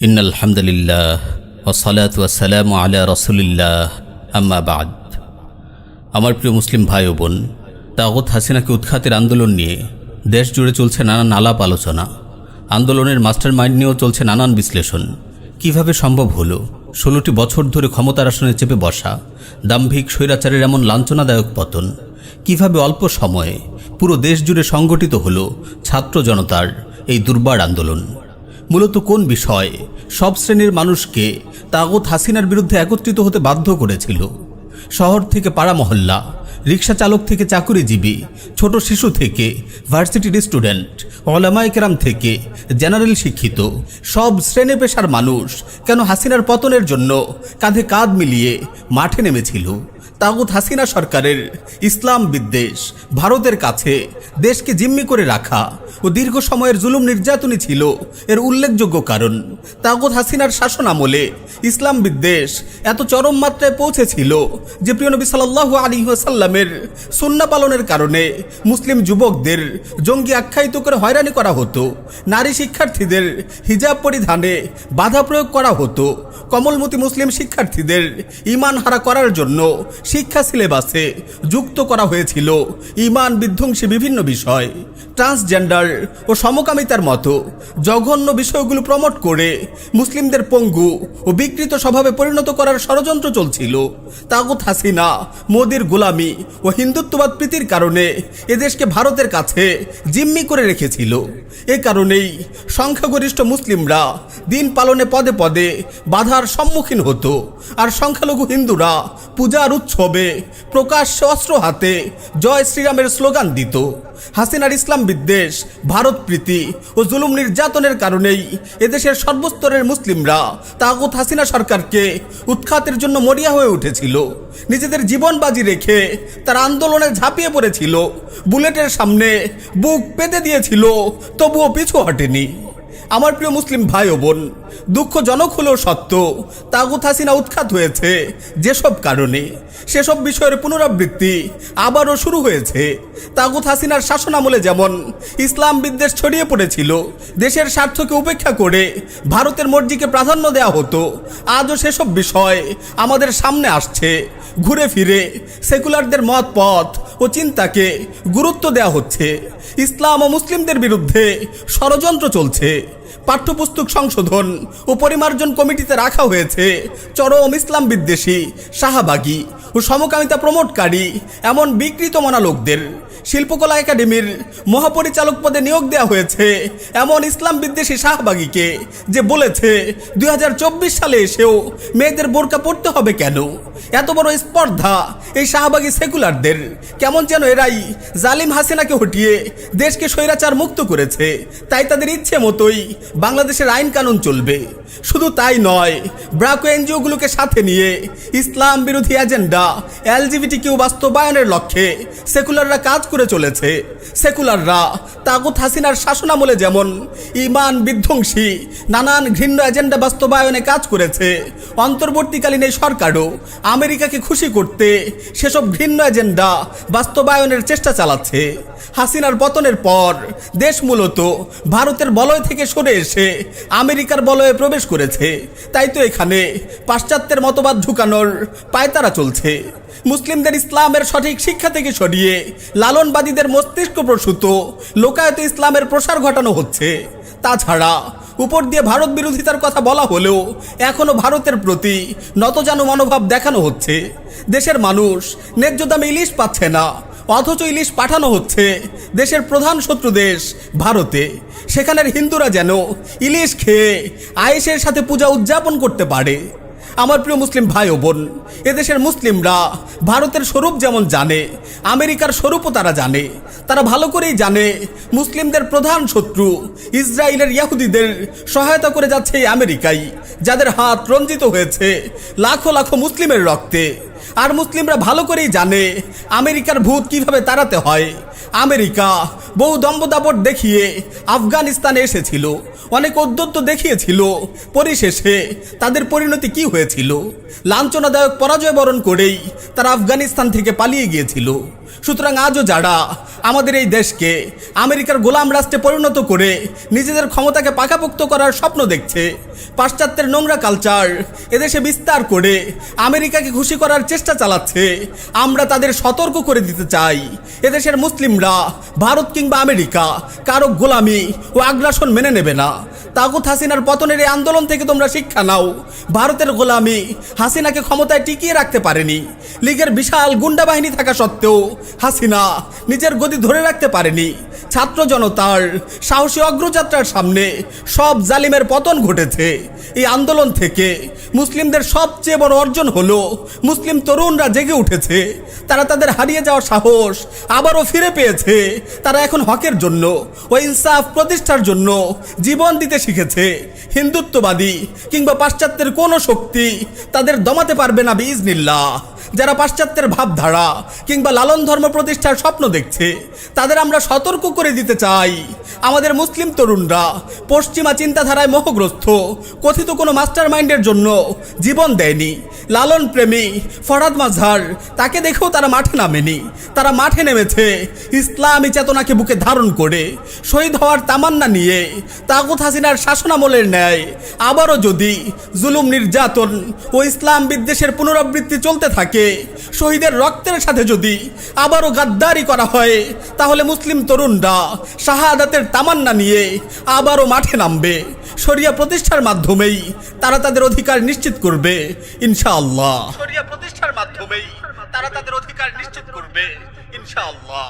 ইন্নাল হামদুলিল্লাহ ওয়াসসালাতু ওয়াসসালামু আলা রাসূলিল্লাহ আম্মা বাদ। আমার প্রিয় মুসলিম ভাই ও বোন, তাগুত হাসিনাকে উৎখাতের আন্দোলন নিয়ে দেশ জুড়ে চলছে নানান আলাপ আলোচনা। আন্দোলনের মাস্টার মাইন্ড নিয়েও চলছে নানান বিশ্লেষণ। কিভাবে সম্ভব হলো 16টি বছর ধরে ক্ষমতার আসনে চেপে বসা দাম্ভিক স্বৈরাচারের এমন লাঞ্ছনাদায়ক পতন? কিভাবে অল্প সময়ে পুরো দেশ জুড়ে সংগঠিত হলো ছাত্র জনতার এই দুর্বার আন্দোলন? মূলত কোন বিষয় সব শ্রেণীর মানুষকে তাগুত হাসিনার বিরুদ্ধে একত্রিত হতে বাধ্য করেছিল? শহর থেকে পাড়া মহল্লা, রিক্সা চালক থেকে চাকুরিজীবী, ছোট শিশু থেকে ভার্সিটির স্টুডেন্ট, ওলামায়ে কেরাম থেকে জেনারেল শিক্ষিত, সব শ্রেণী পেশার মানুষ কেন হাসিনার পতনের জন্য কাঁধে কাঁধ মিলিয়ে মাঠে নেমেছিল? তাগুত হাসিনা সরকারের ইসলাম বিদ্বেষ, ভারতের কাছে দেশকে জিম্মি করে রাখা ও দীর্ঘ সময়ের জুলুম নির্যাতনই ছিল এর উল্লেখযোগ্য কারণ। তাগুত হাসিনার শাসন আমলে ইসলাম বিদ্বেষ এত চরম মাত্রায় পৌঁছেছিল যে প্রিয় নবী সাল্লাল্লাহু আলাইহি ওয়াসাল্লামের সুন্নাহ পালনের কারণে মুসলিম যুবকদের জঙ্গি আখ্যায়িত করে হয়রানি করা হতো, নারী শিক্ষার্থীদের হিজাব পরিধানে বাধা প্রয়োগ করা হতো, কমলমতি মুসলিম শিক্ষার্থীদের ঈমান হারা করার জন্য শিক্ষা সিলেবাসে যুক্ত করা হয়েছিল ঈমান বিধ্বংসী বিভিন্ন বিষয়। ট্রান্সজেন্ডার ও সমকামিতার মতো জঘন্য বিষয়গুলো প্রমোট করে মুসলিমদের পঙ্গু ও বিকৃত স্বভাবে পরিণত করার ষড়যন্ত্র চলছিল। তাগুত হাসিনা মোদির গোলামি ও হিন্দুত্ববাদ প্রীতির কারণে এদেশকে ভারতের কাছে জিম্মি করে রেখেছিল। এ কারণেই সংখ্যাগরিষ্ঠ মুসলিমরা দিন পালনে পদে পদে বাধার সম্মুখীন হতো, আর সংখ্যালঘু হিন্দুরা পূজার উৎসবে প্রকাশ্যে অস্ত্র হাতে জয় শ্রীরামের স্লোগান দিত। হাসিনার ইসলাম বিদ্বেষ, ভারত প্রীতি ও জুলুম নির্যাতনের কারণেই এদেশের সর্বস্তরের মুসলিমরা তাগুত হাসিনা সরকারকে উৎখাতের জন্য মরিয়া হয়ে উঠেছিল। নিজেদের জীবন বাজি রেখে তারা আন্দোলনে ঝাঁপিয়ে পড়েছিল, বুলেটের সামনে বুক পেতে দিয়েছিল, তবুও পিছু হটেনি। আমার প্রিয় মুসলিম ভাই ও বোন, দুঃখজনক হলেও সত্য, তাগুত হাসিনা উৎখাত হয়েছে যেসব কারণে, সেসব বিষয়ের পুনরাবৃত্তি আবারও শুরু হয়েছে। তাগুত হাসিনার শাসন আমলে যেমন ইসলাম বিদ্বেষ ছড়িয়ে পড়েছিল, দেশের স্বার্থকে উপেক্ষা করে ভারতের মর্জিকে প্রাধান্য দেওয়া হতো, আজও সেসব বিষয় আমাদের সামনে আসছে। ঘুরে ফিরে সেকুলারদের মত পথ ও চিন্তাকে গুরুত্ব দেওয়া হচ্ছে। ইসলাম ও মুসলিমদের বিরুদ্ধে ষড়যন্ত্র চলছে। পাঠ্যপুস্তক সংশোধন ও পরিমার্জন কমিটিতে রাখা হয়েছে চরম ইসলাম বিদ্বেষী, শাহবাগী ও সমকামিতা প্রমোটকারী এমন বিকৃত মনা লোকদের। শিল্পকলা একাডেমির মহাপরিচালক পদে নিয়োগ দেওয়া হয়েছে এমন ইসলাম বিদ্বেষী শাহবাগীকে, যে বলেছে 2024 সালে এসেও মেয়েদের বোরকা পড়তে হবে কেন? এত বড় স্পর্ধা এই শাহবাগী সেকুলারদের। কেমন যেন এরাই জালিম হাসিনাকে হটিয়ে দেশকে স্বৈরাচার মুক্ত করেছে, তাই তাদের ইচ্ছে মতোই বাংলাদেশের আইন কানুন চলবে। শুধু তাই নয়, ব্রাকো এনজিওগুলোকে সাথে নিয়ে ইসলাম বিরোধী এজেন্ডা LGBTQ বাস্তবায়নের লক্ষ্যে সেকুলাররা কাজ করে চলেছে। সেকুলাররা তাগুত হাসিনার শাসনামলে যেমন ঈমান বিধ্বংসী নানান ঘৃণ্য এজেন্ডা বাস্তবায়নে কাজ করেছে, অন্তর্বর্তীকালীন এই সরকারও আমেরিকাকে খুশি করতে সেসব ঘৃণ্য এজেন্ডা বাস্তবায়নের চেষ্টা চালাচ্ছে। হাসিনার পতনের পর দেশ মূলত ভারতের বলয় থেকে সরে এসে আমেরিকার বলয়ে প্রবেশ করেছে। তাই তো এখানে পাশ্চাত্যের মতবাদ ঢুকানোর পায়তারা চলছে। মুসলিমদের ইসলামের সঠিক শিক্ষা থেকে সরিয়ে লালনবাদীদের মস্তিষ্ক প্রসূত লোকায়ত ইসলামের প্রসার ঘটানো হচ্ছে। তাছাড়া উপর দিয়ে ভারত বিরোধিতার কথা বলা হলেও এখনো ভারতের প্রতি নতজানু মনোভাব দেখানো হচ্ছে। দেশের মানুষ ন্যায্য দামে ইলিশ পাচ্ছে না, অথচ ইলিশ পাঠানো হচ্ছে দেশের প্রধান শত্রু দেশ ভারতে। সেখানের হিন্দুরা যেন ইলিশ খেয়ে আয়েশের সাথে পূজা উদযাপন করতে পারে। আমার প্রিয় মুসলিম ভাই ও বোন, এদেশের মুসলিমরা ভারতের স্বরূপ যেমন জানে, আমেরিকার স্বরূপও তারা জানে। তারা ভালো করেই জানে মুসলিমদের প্রধান শত্রু ইসরায়েলের ইহুদিদের সহায়তা করে যাচ্ছে এই আমেরিকাই, যাদের হাত রঞ্জিত হয়েছে লাখো লাখো মুসলিমের রক্তে। আর মুসলিমরা ভালো করেই জানে আমেরিকার ভূত কিভাবে তাড়াতে হয়। আমেরিকা বহু দম্বদাপট দেখিয়ে আফগানিস্তানে এসেছিল, অনেক ঔদ্ধত্য দেখিয়েছিল, পরিশেষে তাদের পরিণতি কি হয়েছিল? লাঞ্ছনাদায়ক পরাজয় বরণ করেই তারা আফগানিস্তান থেকে পালিয়ে গিয়েছিল। সুতরাং আজও যারা আমাদের এই দেশকে আমেরিকার গোলাম রাষ্ট্রে পরিণত করে নিজেদের ক্ষমতাকে পাকাপোক্ত করার স্বপ্ন দেখছে, পাশ্চাত্যের নোংরা কালচার এদেশে বিস্তার করে আমেরিকাকে খুশি করার চেষ্টা চালাচ্ছে, আমরা তাদের সতর্ক করে দিতে চাই, এদেশের মুসলিমরা ভারত কিংবা আমেরিকা কারো গোলামি ও আগ্রাসন মেনে নেবে না। তাগুত হাসিনার পতনের এই আন্দোলন থেকে তোমরা শিক্ষা নাও। ভারতের গোলামি হাসিনাকে ক্ষমতায় টিকিয়ে রাখতে পারেনি। লীগের বিশাল গুন্ডা বাহিনী থাকা সত্ত্বেও হাসিনা নিজের গদি ধরে রাখতে পারেনি। ছাত্র জনতার সাহসী অগ্রযাত্রার সামনে সব জালিমের পতন ঘটেছে। এই আন্দোলন থেকে মুসলিমদের সবচেয়ে বড় অর্জন হলো মুসলিম তরুণরা জেগে উঠেছে। তারা তাদের হারিয়ে যাওয়া সাহস আবারও ফিরে পেয়েছে। তারা এখন হকের জন্য ও ইনসাফ প্রতিষ্ঠার জন্য জীবন দিতে শিখেছে। হিন্দুত্ববাদী কিংবা পাশ্চাত্যের কোনো শক্তি তাদের দমাতে পারবে না বিইজনিল্লাহ। যারা পাশ্চাত্যের ভাবধারা কিংবা লালন ধর্ম প্রতিষ্ঠার স্বপ্ন দেখছে তাদের আমরা সতর্ক করে দিতে চাই, আমাদের মুসলিম তরুণরা পশ্চিমা চিন্তাধারায় মোহগ্রস্ত কথিত কোনো মাস্টার মাইন্ডের জন্য জীবন দেয়নি। লালন প্রেমী ফরহাদ মাজহার তাকে দেখেও তারা মাঠে নামেনি। তারা মাঠে নেমেছে ইসলামী চেতনাকে বুকে ধারণ করে, শহীদ হওয়ার তামান্না নিয়ে। তাগুত হাসিনার শাসনামলের ন্যায় আবারও যদি জুলুম, নির্যাতন ও ইসলাম বিদ্বেষের পুনরাবৃত্তি চলতে থাকে, শহীদের রক্তের সাথে যদি আবারও গাদ্দারি করা হয়, তাহলে মুসলিম তরুণরা শাহাদাতের তামান্না নিয়ে আবারও মাঠে নামবে। শরিয়া প্রতিষ্ঠার মাধ্যমেই তারা তাদের অধিকার নিশ্চিত করবে ইনশাআল্লাহ। শরিয়া প্রতিষ্ঠার মাধ্যমেই তারা তাদের অধিকার নিশ্চিত করবে ইনশাআল্লাহ।